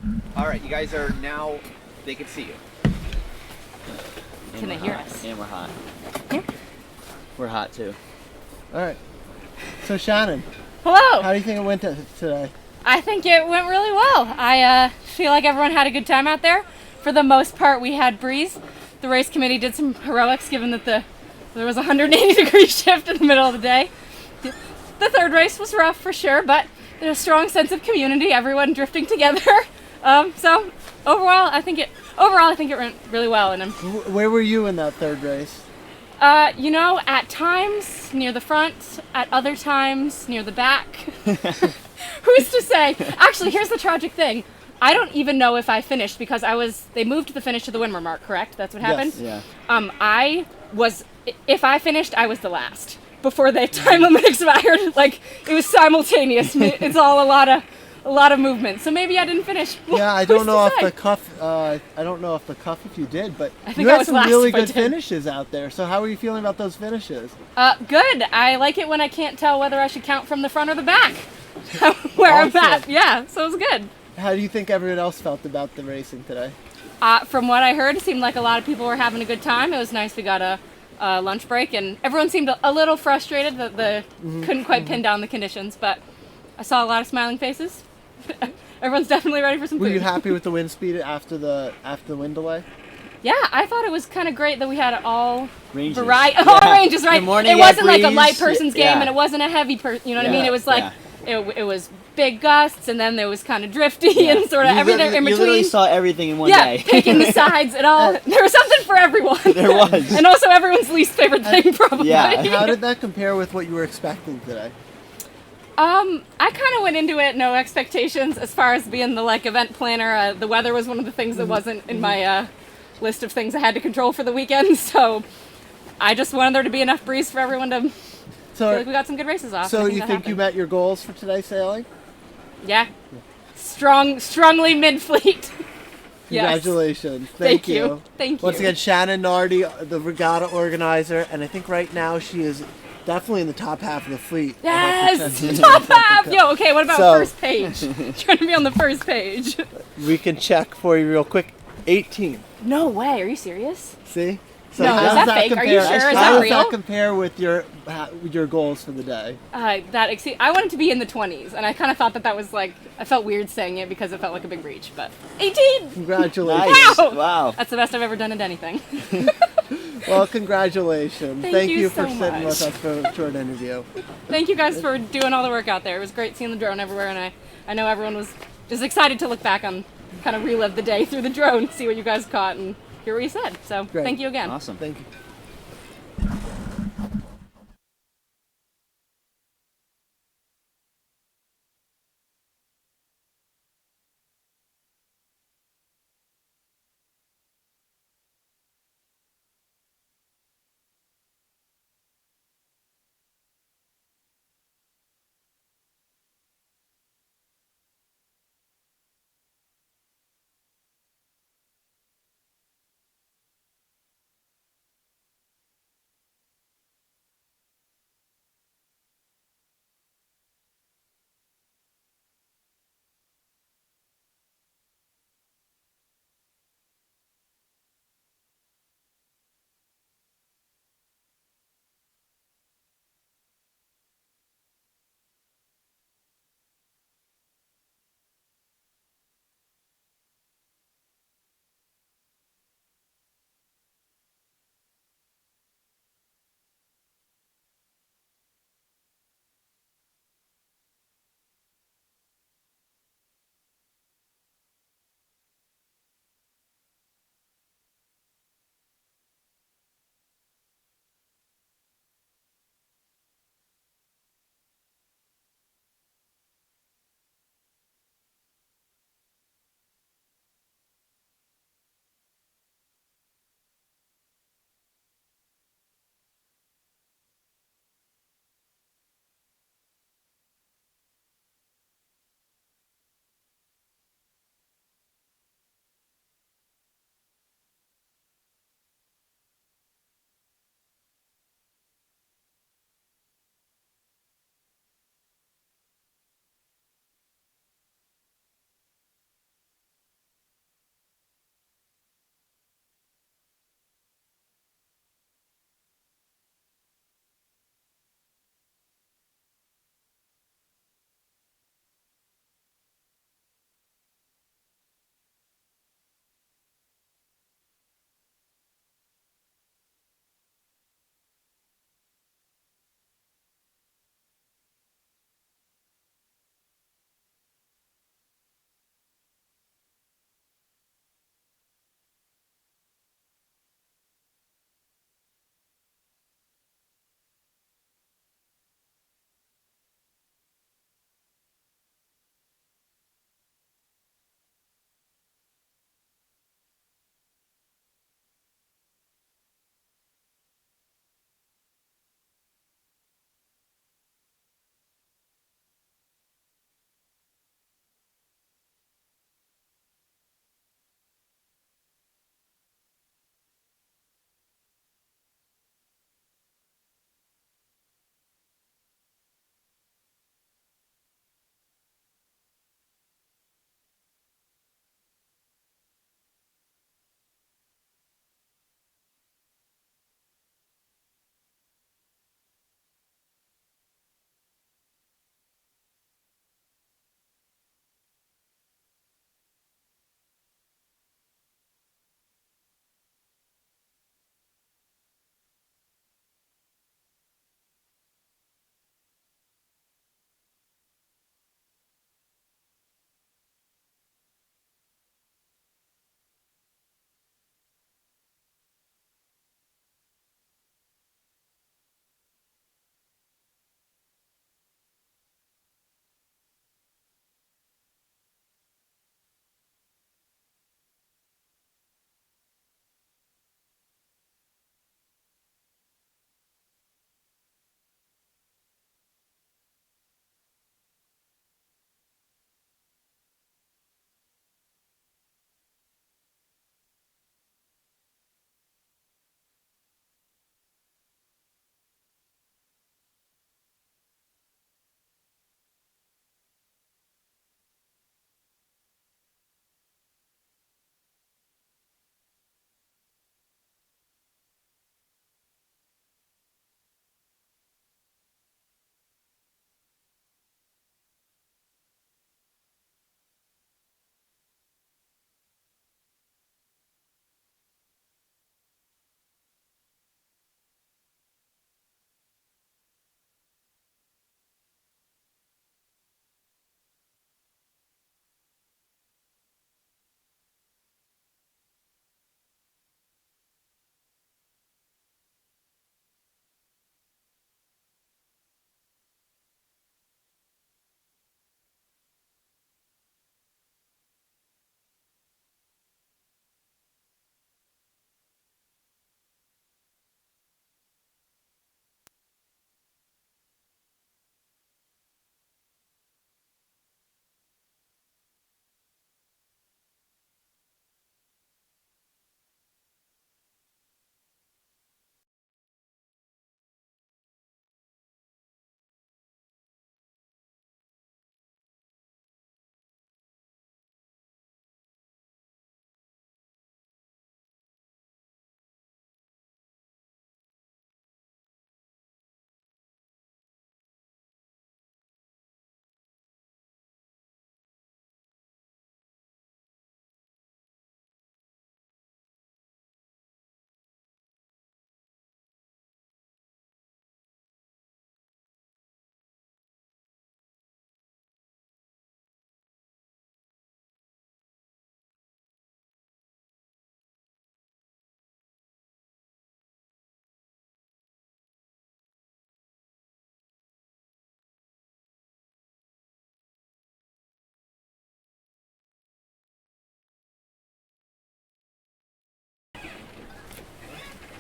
Good. All right, you guys are now. They can see you. Can they hear us? And we're hot. Yeah. We're hot too. All right. So Shannon, Hello. how do you think it went today? I think it went really well. I feel like everyone had a good time out there. For the most part, we had breeze. The race committee did some heroics, given that there was a 180-degree shift in the middle of the day. The third race was rough for sure, but there's a strong sense of community. Everyone drifting together. So overall, I think it went really well. And Where were you in that third race? at times near the front, at other times near the back. Who's to say? Actually, here's the tragic thing. I don't even know if I finished because they moved the finish to the windward mark, correct? That's what happened? Yes. Yeah. If I finished, I was the last before the time limit expired. Like, it was simultaneous. It's all a lot of movement. So maybe I didn't finish. Yeah, I don't know off the cuff. I don't know off the cuff if you did, but I think you I had was some last really if I good did. finishes out there. So how are you feeling about those finishes? Good. I like it when I can't tell whether I should count from the front or the back. Where Awesome. I'm at. Yeah, so it was good. How do you think everyone else felt about the racing today? From what I heard, it seemed like a lot of people were having a good time. It was nice we got a lunch break, and everyone seemed a little frustrated that couldn't quite pin down the conditions, but I saw a lot of smiling faces. Everyone's definitely ready for some Were food. you happy with the wind speed after the wind delay? Yeah, I thought it was kind of great that we had all Ranges. all ranges, right? The morning It wasn't like a breeze, light person's game, yeah. and it wasn't a heavy person. You know what I Yeah, mean? It was like yeah. it was big gusts, and then there was kind of drifty and sort of You everything in You between. literally saw everything in one Yeah, day. picking the sides and all. There was something for everyone. There was. And also everyone's least favorite thing, probably. Yeah. How did that compare with what you were expecting today? I kind of went into it no expectations as far as being the event planner. The weather was one of the things that wasn't in my list of things I had to control for the weekend. So I just wanted there to be enough breeze for everyone to feel like we got some good races off. So and I you that think you happened. met your goals for today's sailing? Yeah. Strongly mid-fleet. Yes. Congratulations. Thank you. Thank you. Once again, Shannon Nardi, the regatta organizer, and I think right now she is definitely in the top half of the fleet. Yes! Top half! Yo, okay, what about So- first page? Trying to be on the first page. We can check for you real quick. 18. No way, are you serious? See? So No, how is does that fake? Are you compare? sure? Is How that does real? that compare with your goals for the day? I wanted to be in the 20s, and I kind of thought that was I felt weird saying it because it felt like a big reach, but 18! Congratulations. Nice. Wow! Wow. That's the best I've ever done at anything. Well, congratulations. Thank you for so sitting much. with us for a short interview. Thank you guys for doing all the work out there. It was great seeing the drone everywhere, and I know everyone was just excited to look back on, kind of relive the day through the drone, see what you guys caught, and hear what you said. So Great. thank you again. Awesome. Thank you.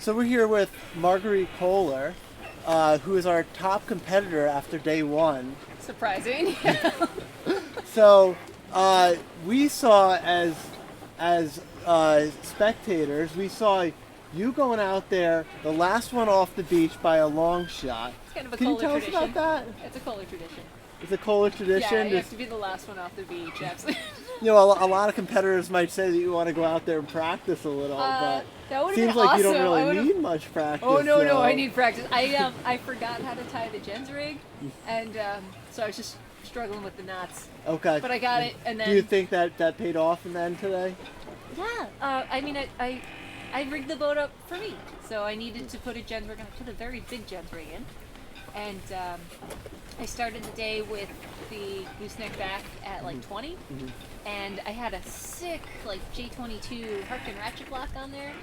So we're here with Marguerite Kohler, who is our top competitor after day one. Surprising. So we saw as spectators, we saw you going out there, the last one off the beach by a long shot. It's kind of a Can you Kohler tell tradition. us about that? It's a Kohler tradition. It's a Kohler tradition. Yeah, you have Just- to be the last one off the beach. Absolutely. you know, a lot of competitors might say that you want to go out there and practice a little, but that would have seems been like awesome. you don't I really would've- need much practice. Oh no, though. I need practice. I forgot how to tie the gens rig, and so I was just struggling with the knots. Okay. But I got it, and then Do you think that paid off in the end today? yeah. I mean, I rigged the boat up for me, so I needed to put a gens rig. I put a very big gens rig in, and I started the day with the gooseneck back at like 20, and I had a sick like J22 Harkin ratchet block on there.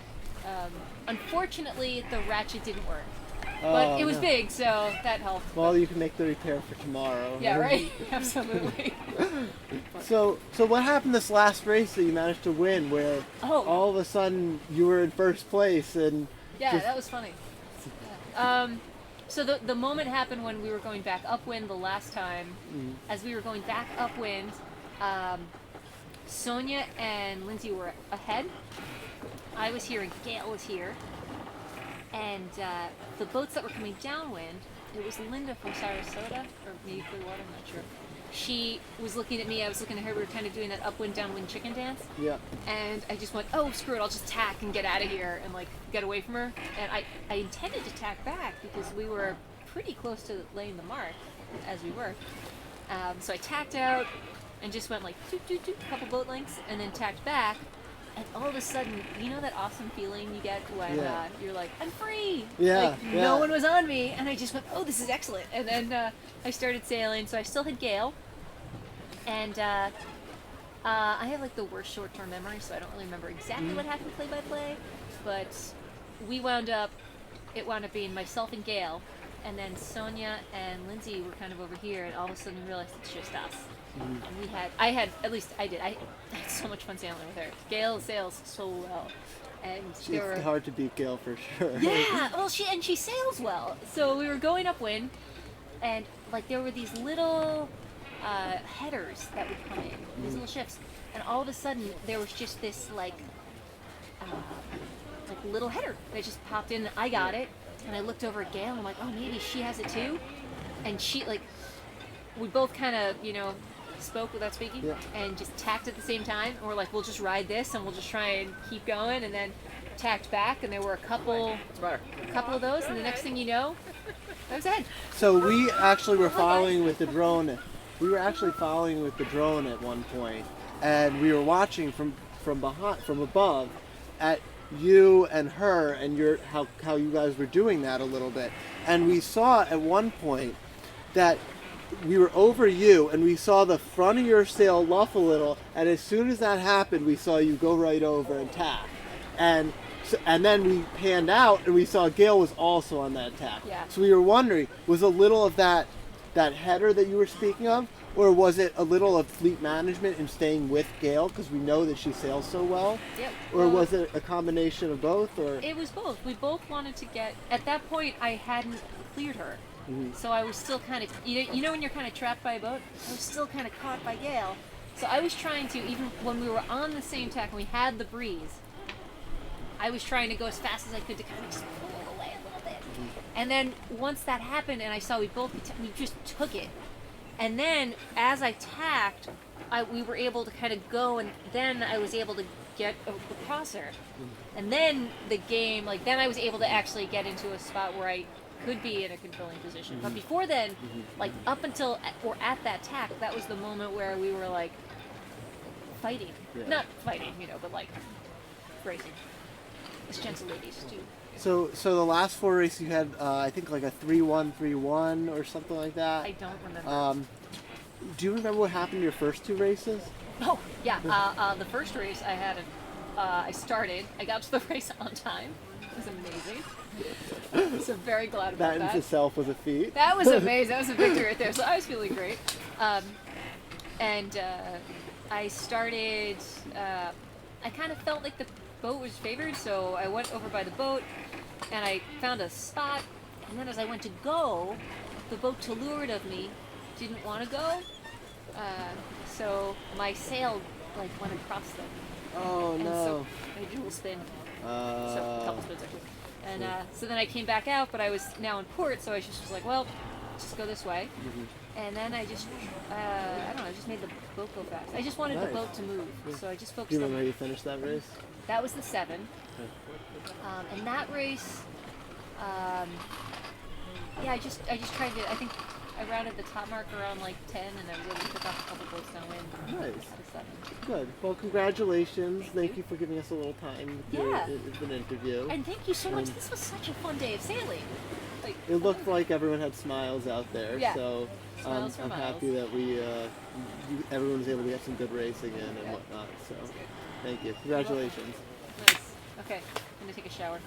Unfortunately, the ratchet didn't work, but Oh, it was no. big, so that helped. Well, you can make the repair for tomorrow. Yeah, right. Absolutely. So what happened this last race that you managed to win, where Oh. all of a sudden you were in first place and Yeah, just- that was funny. Yeah. So the moment happened when we were going back upwind the last time. As we were going back upwind, Sonia and Lindsay were ahead. I was here and Gail was here. And the boats that were coming downwind, it was Linda from Sarasota, or maybe Clearwater, I'm not sure. She was looking at me, I was looking at her, we were kind of doing that upwind, downwind chicken dance. yeah. And I just went, oh, screw it, I'll just tack and get out of here and like get away from her. And I intended to tack back because we were pretty close to laying the mark as we were. So I tacked out and just went like toot, toot, toot, a couple boat lengths and then tacked back. And all of a sudden, you know that awesome feeling you get when Yeah. you're like, I'm free. Yeah, Like yeah. no one was on me, and I just went, oh, this is excellent. And then I started sailing, so I still had Gail. And I have like the worst short-term memory, so I don't really remember exactly what happened play by play. But it wound up being myself and Gail, and then Sonia and Lindsay were kind of over here, and all of a sudden we realized it's just us. And I had so much fun sailing with her. Gail sails so well, and It's hard to beat Gail for sure. yeah, well, she sails well. So we were going upwind, and like there were these little headers that would come in, these little ships, and all of a sudden there was just this like little header that just popped in. And I got it, and I looked over at Gail, and I'm like, oh, maybe she has it too. And she we both kind of spoke without speaking, Yeah. and just tacked at the same time. And we're like, we'll just ride this, and we'll just try and keep going, and then tacked back, and there were a couple of those, and the next thing you know, that was it. So we actually were following with the drone. We were actually following with the drone at one point, and we were watching from above, at you and her and how you guys were doing that a little bit. And we saw at one point that we were over you, and we saw the front of your sail luff a little, and as soon as that happened, we saw you go right over and tack. And then we panned out, and we saw Gail was also on that tack. Yeah. So we were wondering, was a little of that header that you were speaking of, or was it a little of fleet management and staying with Gail because we know that she sails so well? Yep. Or was it a combination of both? Or It was both. We both wanted to get. At that point, I hadn't cleared her, so I was still kind of. You know when you're kind of trapped by a boat. I was still kind of caught by Gale, so I was trying to, even when we were on the same tack and we had the breeze, I was trying to go as fast as I could to kind of just pull it away a little bit. And then once that happened, and I saw we just took it, and then as I tacked, we were able to kind of go, and then I was able to get across her. And then the game, then I was able to actually get into a spot where I could be in a controlling position. But before then, up until or at that tack, that was the moment where we were fighting. Yeah. Not fighting, but racing. As gentle ladies do. so the last 4 races you had, I think a 3-1, 3-1 or something like that. I don't remember. Do you remember what happened to your first 2 races? Oh, yeah. The first race I had, I got to the race on time. It was amazing. So very glad about That that. in itself was a feat. That was amazing. That was a victory right there. So I was feeling great. I started, I kind of felt like the boat was favored, so I went over by the boat, and I found a spot. And then as I went to go, the boat to leeward of me didn't want to go. So my sail like went across them. Oh And no. so I dual spin. So a couple spins actually. And so then I came back out, but I was now in port, so I just was like, well, just go this way. And then I just, I don't know, I just made the boat go fast. I just wanted the Nice. boat to move, so I just Do focused you remember how on you finished that race? that was the 7. And that race, yeah, I just tried to. I think I rounded the top mark around like 10, and I was able to pick off a couple boats downwind. Nice. Out of 7. Good. Well, congratulations. Thank you for giving us a little time with Yeah. with an interview. And thank you so much. This was such a fun day of sailing. Like It looked like everyone had smiles out there, Yeah. so Smiles for I'm miles. happy that everyone was able to get some good racing in and whatnot. So, thank you. Congratulations. Nice. Okay, I'm gonna take a shower.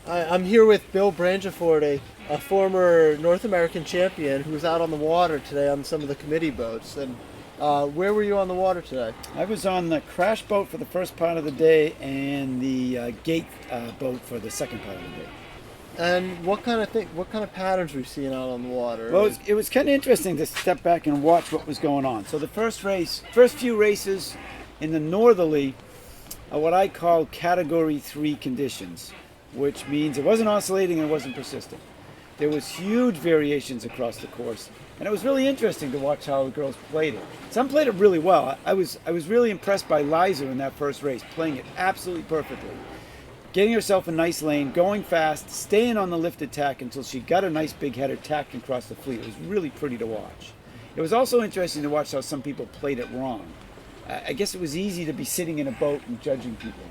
I'm here with Bill Brangeford, a former North American champion who was out on the water today on some of the committee boats. And where were you on the water today? I was on the crash boat for the first part of the day and the gate boat for the second part of the day. And what kind of patterns were you seeing out on the water? Well, it was kind of interesting to step back and watch what was going on. So the first few races in the northerly are what I call Category 3 conditions, which means it wasn't oscillating and it wasn't persistent. There was huge variations across the course, and it was really interesting to watch how the girls played it. Some played it really well. I was really impressed by Liza in that first race, playing it absolutely perfectly. Getting herself a nice lane, going fast, staying on the lifted tack until she got a nice big header tacked across the fleet. It was really pretty to watch. It was also interesting to watch how some people played it wrong. I guess it was easy to be sitting in a boat and judging people.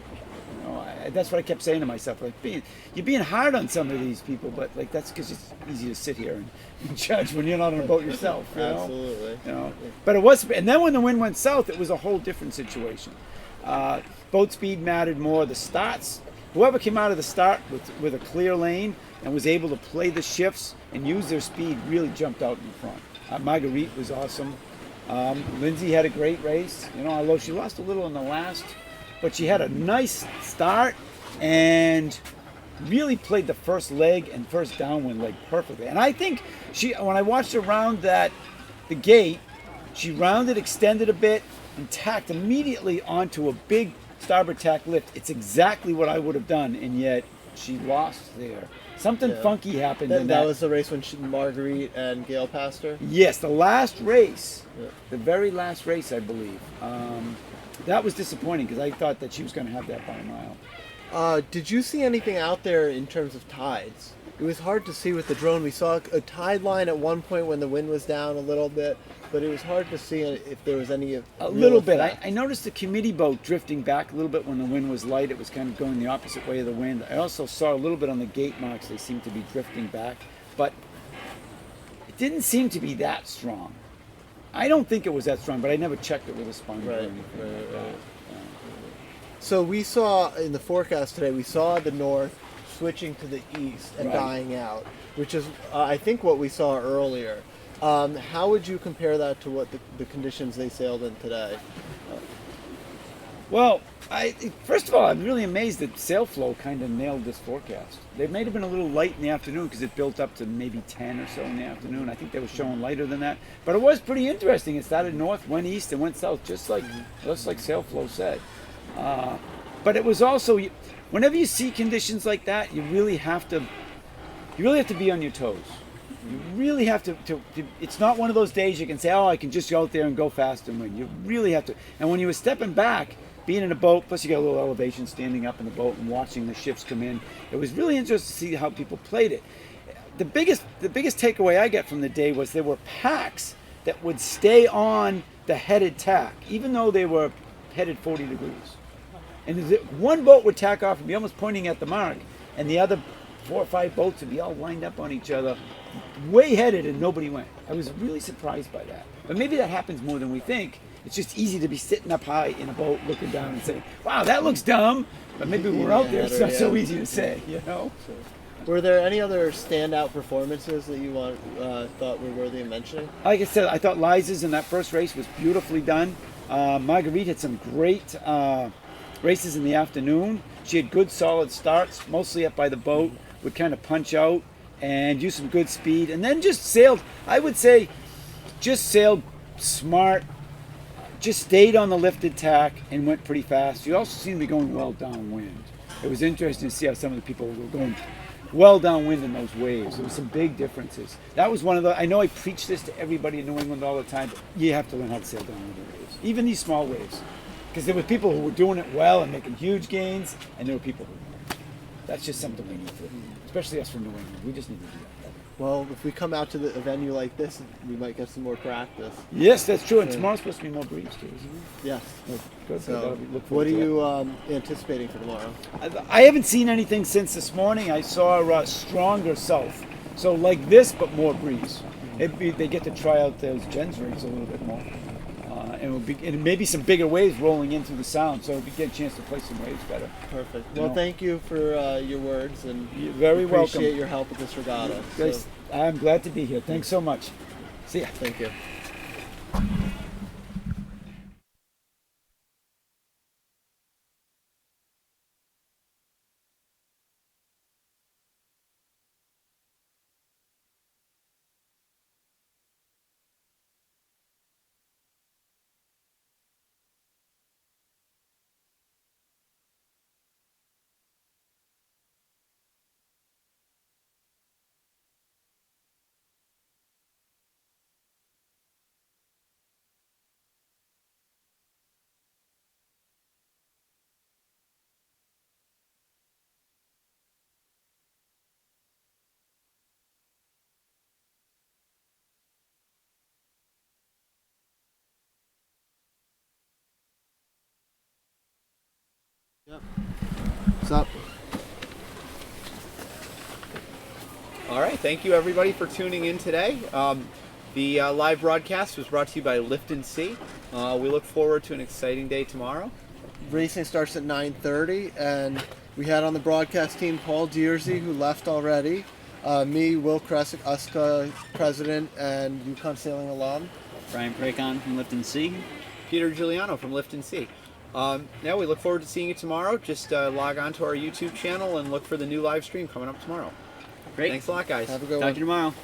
You know, that's what I kept saying to myself. Like, you're being hard on some of these people, but like that's because it's easy to sit here and judge when you're not on a boat yourself. You know? Absolutely. You know? But it was, and then when the wind went south, it was a whole different situation. Boat speed mattered more. The starts. Whoever came out of the start with a clear lane and was able to play the shifts and use their speed really jumped out in front. Marguerite was awesome. Lindsay had a great race. You know, although she lost a little in the last, but she had a nice start and really played the first leg and first downwind leg perfectly. And I think when I watched her round the gate, she rounded, extended a bit, and tacked immediately onto a big starboard tack lift. It's exactly what I would have done, and yet she lost there. Something funky happened in that. That was the race when Marguerite and Gail passed her? Yes, the last race, the very last race, I believe. That was disappointing because I thought that she was going to have that by a mile. Did you see anything out there in terms of tides? It was hard to see with the drone. We saw a tide line at one point when the wind was down a little bit, but it was hard to see if there was any of a little bit. I noticed the committee boat drifting back a little bit when the wind was light. It was kind of going the opposite way of the wind. I also saw a little bit on the gate marks. They seemed to be drifting back, but it didn't seem to be that strong. I don't think it was that strong, but I never checked it with a sponge. Right. So we saw in the forecast today, we saw the north switching to the east and dying out, which is, I think, what we saw earlier. How would you compare that to what the conditions they sailed in today? Well, first of all, I'm really amazed that Sailflow kind of nailed this forecast. They may have been a little light in the afternoon because it built up to maybe 10 or so in the afternoon. I think they were showing lighter than that. But it was pretty interesting. It started north, went east, and went south, just like Sailflow said. But it was also, whenever you see conditions like that, you really have to be on your toes. You really have to, it's not one of those days you can say, oh, I can just go out there and go fast and win. You really have to. And when you were stepping back, being in a boat, plus you got a little elevation standing up in the boat and watching the ships come in, it was really interesting to see how people played it. The biggest takeaway I get from the day was there were packs that would stay on the headed tack, even though they were headed 40 degrees. And one boat would tack off and be almost pointing at the mark, and the other 4 or 5 boats would be all lined up on each other, way headed, and nobody went. I was really surprised by that. But maybe that happens more than we think. It's just easy to be sitting up high in a boat looking down and saying, wow, that looks dumb. But maybe we're out there, it's not so easy to say, you know? Were there any other standout performances that you thought were worthy of mentioning? Like I said, I thought Liza's in that first race was beautifully done. Marguerite had some great races in the afternoon. She had good solid starts, mostly up by the boat, would kind of punch out and use some good speed, and then just sailed, I would say, just sailed smart, just stayed on the lifted tack and went pretty fast. You also seemed to be going well downwind. It was interesting to see how some of the people were going well downwind in those waves. There was some big differences. That was one of the, I know I preach this to everybody in New England all the time, but you have to learn how to sail downwind waves, even these small waves. Because there were people who were doing it well and making huge gains, and there were people who weren't. That's just something we need to, especially us from New England, we just need to do that. Well, if we come out to a venue like this, we might get some more practice. Yes, that's true, and tomorrow's supposed to be more breeze too, isn't it? Yes. Good. So, Look what forward are to you anticipating for tomorrow? I haven't seen anything since this morning. I saw stronger south, so like this, but more breeze. They get to try out those Gens rigs a little bit more, and maybe some bigger waves rolling in through the sound, so we get a chance to play some waves better. Perfect. You Well, know. thank you for your words, and You're very appreciate welcome. your help with this regatta. Guys, I'm glad to be here. Thanks so much. See ya. Thank you. What's up? All right, thank you everybody for tuning in today. The live broadcast was brought to you by Lift and See. We look forward to an exciting day tomorrow. Racing starts at 9:30, and we had on the broadcast team Paul Dearsey, who left already. Me, Will Kresick, USCA president, and Yukon Sailing alum. Brian Cracon from Lifton Sea. Peter Giuliano from Lift and See. Now we look forward to seeing you tomorrow. Just log on to our YouTube channel and look for the new live stream coming up tomorrow. Great. Thanks a lot, guys. Have a good Talk one. to you tomorrow.